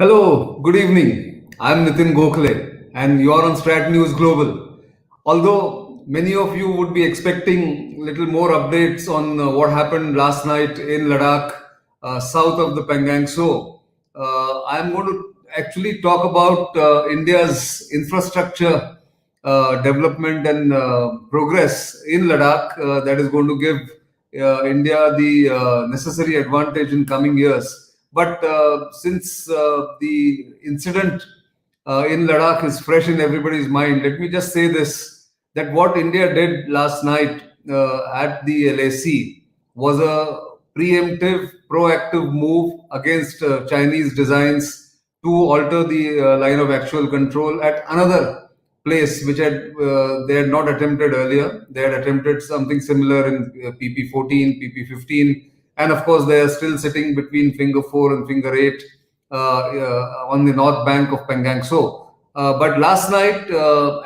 Hello, good evening. I'm Nitin Gokhale, and you're on StratNews Global. Although many of you would be expecting little more updates on what happened last night in Ladakh, south of the Pangang Tso, I'm going to actually talk about India's infrastructure development and progress in Ladakh that is going to give India the necessary advantage in coming years. But since the incident in Ladakh is fresh in everybody's mind, let me just say this, that what India did last night at the LAC was a preemptive, proactive move against Chinese designs to alter the line of actual control at another place which they had not attempted earlier. They had attempted something similar in PP14, PP15, and of course they are still sitting between finger 4 and finger 8 on the north bank of Pangang Tso. But last night,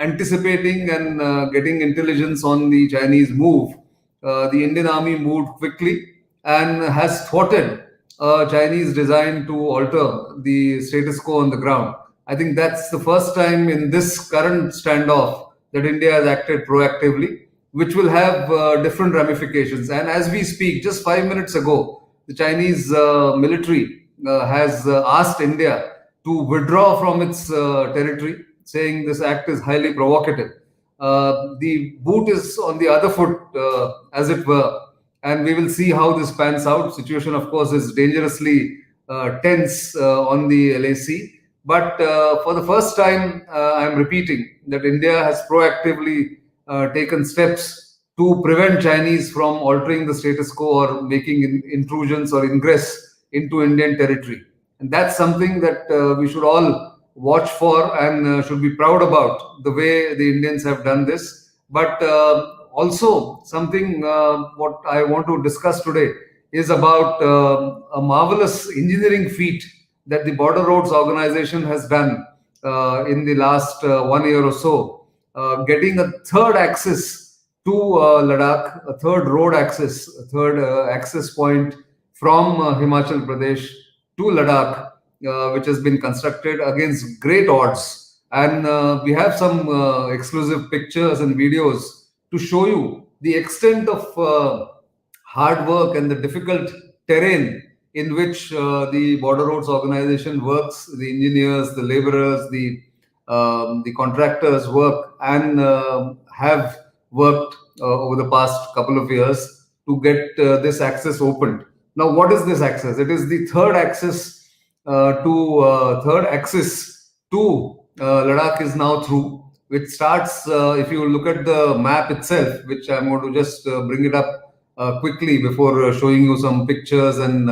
anticipating and getting intelligence on the Chinese move, the Indian army moved quickly and has thwarted Chinese design to alter the status quo on the ground. I think that's the first time in this current standoff that India has acted proactively, which will have different ramifications. And as we speak, just 5 minutes ago, the Chinese military has asked India to withdraw from its territory, saying this act is highly provocative. The boot is on the other foot, as it were, and we will see how this pans out. Situation, of course, is dangerously tense on the LAC. But for the first time, I'm repeating that India has proactively taken steps to prevent Chinese from altering the status quo or making intrusions or ingress into Indian territory. And that's something that we should all watch for and should be proud about the way the Indians have done this. But also, something what I want to discuss today is about a marvelous engineering feat that the Border Roads Organization has done in the last 1 year or so, getting a third axis to Ladakh, a third road axis, a third access point from Himachal Pradesh to Ladakh, which has been constructed against great odds. And we have some exclusive pictures and videos to show you the extent of hard work and the difficult terrain in which the Border Roads Organization works, the engineers, the laborers, the contractors work and have worked over the past couple of years to get this access opened. Now, what is this access? It is the third axis to Ladakh is now through, which starts. If you look at the map itself, which I'm going to just bring it up quickly before showing you some pictures and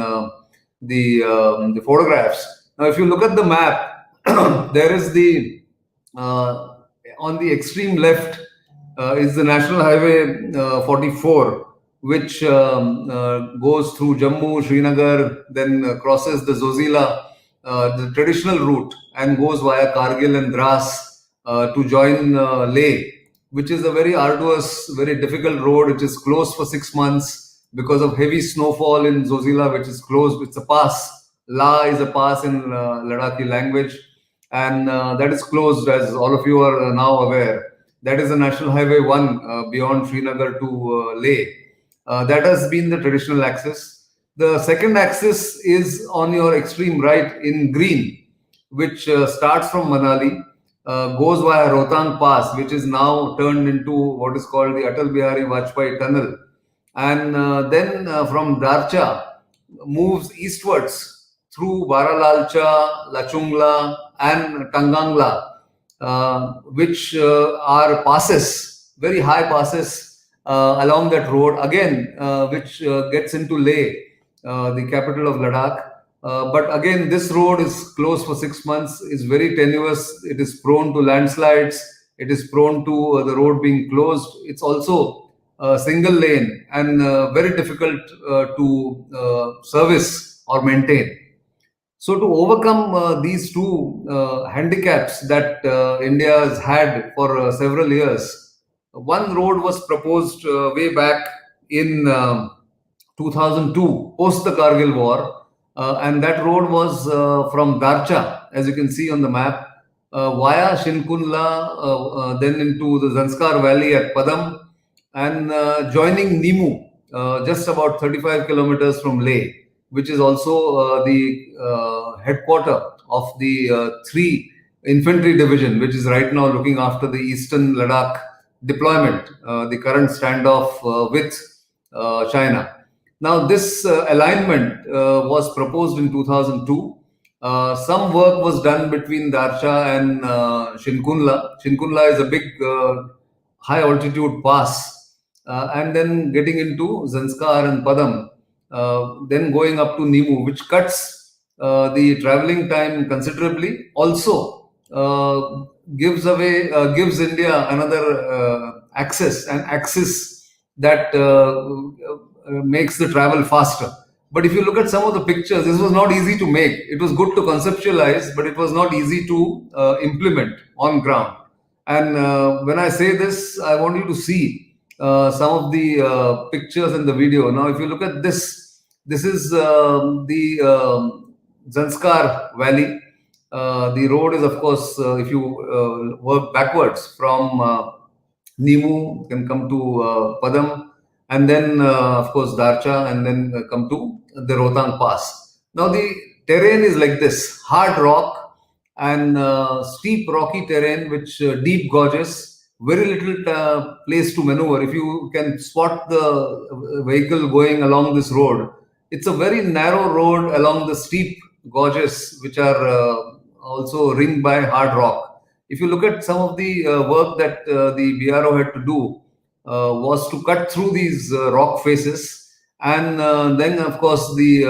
the photographs. Now, if you look at the map, there is the on the extreme left is the National Highway 44, which goes through Jammu, Srinagar, then crosses the Zozila, the traditional route, and goes via Kargil and Dras to join Leh, which is a very arduous, very difficult road. It is closed for 6 months because of heavy snowfall in Zozila, which is closed. It's a pass. La is a pass in Ladakhi language, and that is closed, as all of you are now aware. That is the National Highway 1 beyond Srinagar to Leh. That has been the traditional axis. The second axis is on your extreme right in green, which starts from Manali, goes via Rohtang Pass, which is now turned into what is called the Atal Bihari Vajpayee Tunnel, and then from Darcha moves eastwards through Baralalcha, Lachungla, and Tangangla, which are passes, very high passes along that road, again, which gets into Leh, the capital of Ladakh. But again, this road is closed for 6 months, is very tenuous, it is prone to landslides, it is prone to the road being closed. It's also single lane and very difficult to service or maintain. So, to overcome these two handicaps that India has had for several years, one road was proposed way back in 2002, post the Kargil War, and that road was from Darcha, as you can see on the map, via Shinkunla, then into the Zanskar Valley at Padam, and joining Nimu, just about 35 kilometers from Leh, which is also the headquarter of the 3 Infantry Division, which is right now looking after the Eastern Ladakh deployment, the current standoff with China. Now, this alignment was proposed in 2002. Some work was done between Darcha and Shinkunla. Shinkunla is a big high altitude pass, and then getting into Zanskar and Padam, then going up to Nimu, which cuts the traveling time considerably. Also, gives India another access and axis that makes the travel faster. But if you look at some of the pictures, this was not easy to make. It was good to conceptualize, but it was not easy to implement on ground. And when I say this, I want you to see some of the pictures in the video. Now, if you look at this, this is the Zanskar Valley. The road is, of course, if you work backwards from Nimu, can come to Padam, and then, of course, Darcha, and then come to the Rohtang Pass. Now, the terrain is like this: hard rock and steep, rocky terrain, which deep gorges, very little place to maneuver. If you can spot the vehicle going along this road, it's a very narrow road along the steep gorges, which are also ringed by hard rock. If you look at some of the work that the BRO had to do, was to cut through these rock faces, and then, of course, the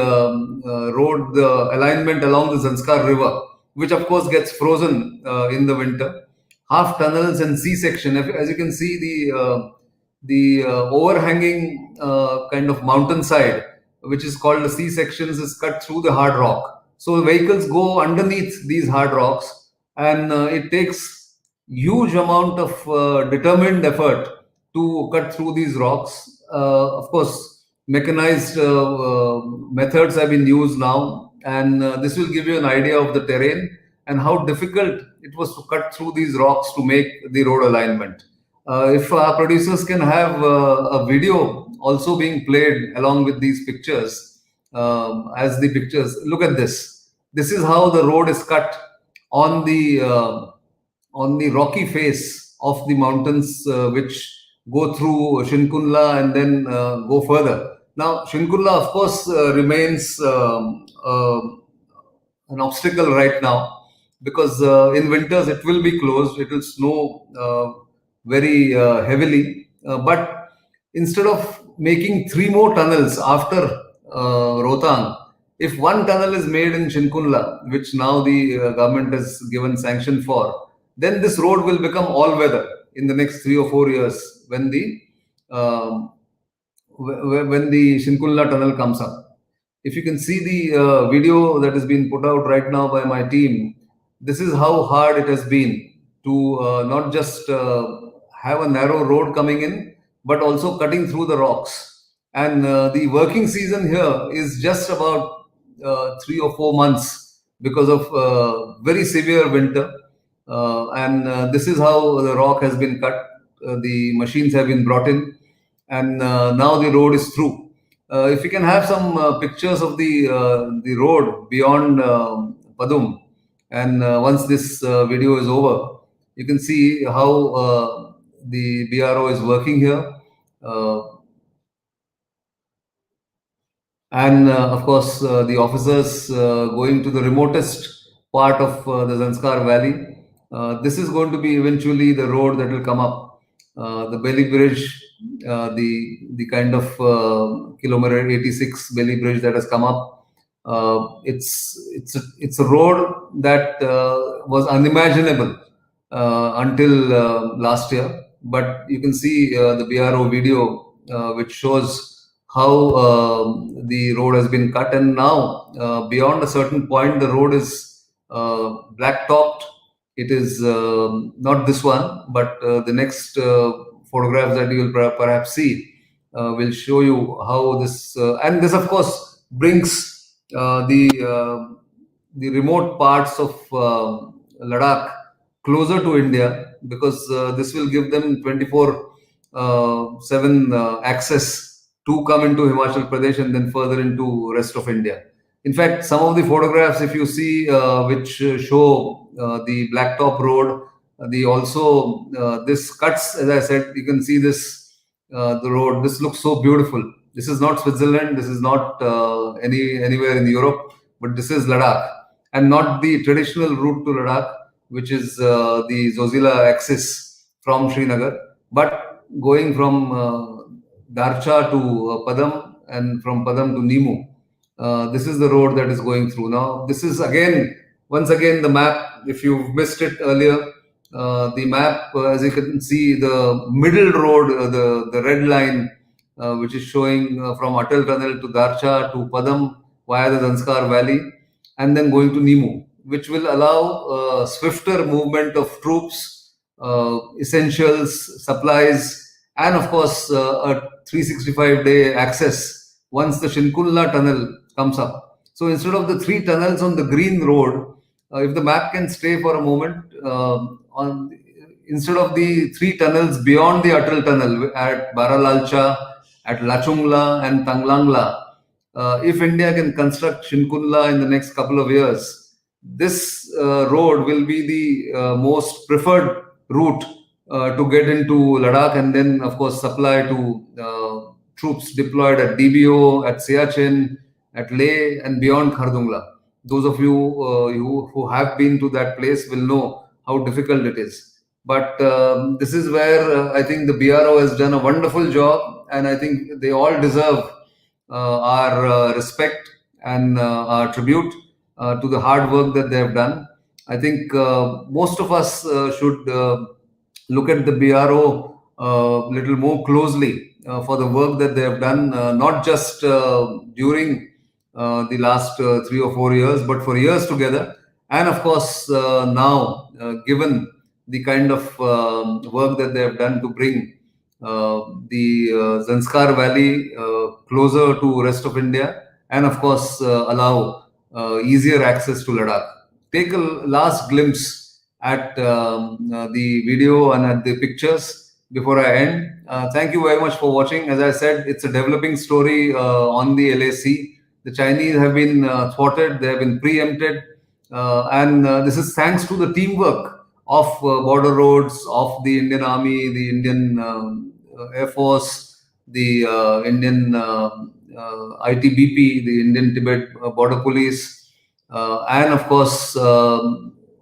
road, the alignment along the Zanskar River, which of course gets frozen in the winter. Half tunnels and C section. As you can see, the overhanging kind of mountainside, which is called the C sections, is cut through the hard rock. So the vehicles go underneath these hard rocks, and it takes huge amount of determined effort to cut through these rocks. Of course, mechanized methods have been used now, and this will give you an idea of the terrain and how difficult it was to cut through these rocks to make the road alignment. If our producers can have a video also being played along with these pictures, as the pictures, look at this. This is how the road is cut on the rocky face of the mountains, which go through Shinkunla and then go further. Now, Shinkunla, of course, remains an obstacle right now, because in winters it will be closed. It will snow very heavily. But instead of making 3 more tunnels after Rohtang, if one tunnel is made in Shinkunla, which now the government has given sanction for, then this road will become all weather in the next 3 or 4 years when the Shinkunla tunnel comes up. If you can see the video that has been put out right now by my team, this is how hard it has been to not just have a narrow road coming in, but also cutting through the rocks. And the working season here is just about 3 or 4 months because of very severe winter. And this is how the rock has been cut. The machines have been brought in, and now the road is through. If you can have some pictures of the road beyond Padum, and once this video is over, you can see how the BRO is working here. And of course, the officers going to the remotest part of the Zanskar Valley. This is going to be eventually the road that will come up. The Belly Bridge, the kind of kilometer 86 Belly Bridge that has come up. It's a road that was unimaginable until last year. But you can see the BRO video, which shows how the road has been cut, and now beyond a certain point, the road is black topped. It is not this one, but the next photograph that you will perhaps see will show you how this, and this, of course, brings the remote parts of Ladakh closer to India, because this will give them 24/7 access to come into Himachal Pradesh and then further into rest of India. In fact, some of the photographs, if you see, which show the Blacktop Road, the also this cuts, as I said, you can see this the road. This looks so beautiful. This is not Switzerland. This is not anywhere in Europe, but this is Ladakh, and not the traditional route to Ladakh, which is the Zozila axis from Srinagar, but going from Darcha to Padam, and from Padam to Nimu. This is the road that is going through now. This is again, once again, the map. If you've missed it earlier, the map, as you can see, the middle road, the red line, which is showing from Atal Tunnel to Darcha to Padam via the Zanskar Valley, and then going to Nimu, which will allow swifter movement of troops, essentials, supplies, and of course a 365-day access once the Shinkunla tunnel comes up. So instead of the three tunnels on the green road, if the map can stay for a moment, on instead of the three tunnels beyond the Atal tunnel at Baralalcha, at Lachungla and Tanglangla, if India can construct Shinkunla in the next couple of years, this road will be the most preferred route to get into Ladakh, and then, of course, supply to troops deployed at DBO, at Siachen, at Leh, and beyond Khardungla. Those of you who have been to that place will know how difficult it is. But this is where I think the BRO has done a wonderful job, and I think they all deserve our respect and our tribute to the hard work that they have done. I think most of us should look at the BRO little more closely for the work that they have done, not just during the last 3 or 4 years, but for years together. And of course, now, given the kind of work that they have done to bring the Zanskar Valley closer to rest of India, and of course allow easier access to Ladakh. Take a last glimpse at the video and at the pictures before I end. Thank you very much for watching. As I said, it's a developing story on the LAC. The Chinese have been thwarted, they have been preempted, and this is thanks to the teamwork of border roads, of the Indian Army, the Indian Air Force, the Indian ITBP, the Indian Tibet Border Police, and of course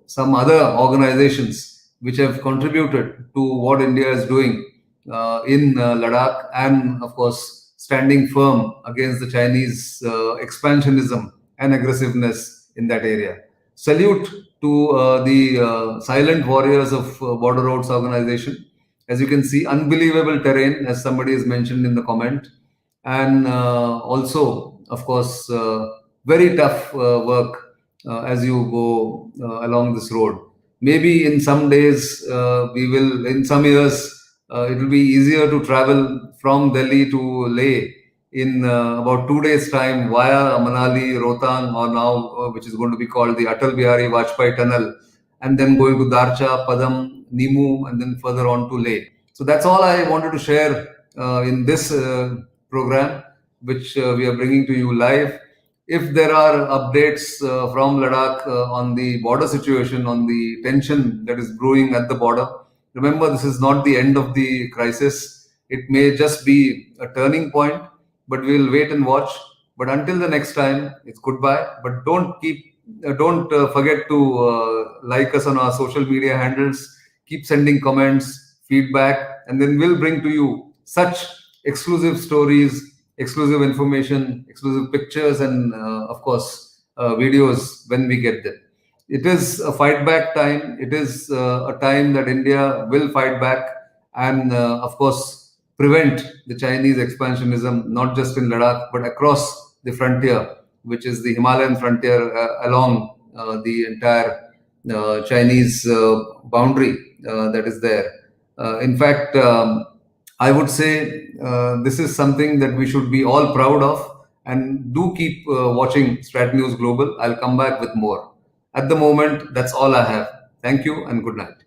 some other organizations which have contributed to what India is doing in Ladakh, and of course standing firm against the Chinese expansionism and aggressiveness in that area. Salute to the silent warriors of Border Roads Organization. As you can see, unbelievable terrain, as somebody has mentioned in the comment, and also, of course, very tough work as you go along this road. Maybe in some days, in some years, it will be easier to travel from Delhi to Leh in about 2 days' time via Manali, Rohtang, or now which is going to be called the Atal Bihari Vajpayee Tunnel, and then going to Darcha, Padam, Nimu, and then further on to Leh. So that's all I wanted to share in this program, which we are bringing to you live. If there are updates from Ladakh on the border situation, on the tension that is brewing at the border, remember, this is not the end of the crisis. It may just be a turning point, but we'll wait and watch. But until the next time, it's goodbye. But don't forget to like us on our social media handles. Keep sending comments, feedback, and then we'll bring to you such exclusive stories, exclusive information, exclusive pictures, and of course videos when we get there. It is a fight back time. It is a time that India will fight back, and of course prevent the Chinese expansionism, not just in Ladakh but across the frontier, which is the Himalayan frontier along the entire Chinese boundary that is there. In fact, I would say this is something that we should be all proud of, And do keep watching Strat News Global. I'll come back with more. At the moment, that's all I have. Thank you and good night.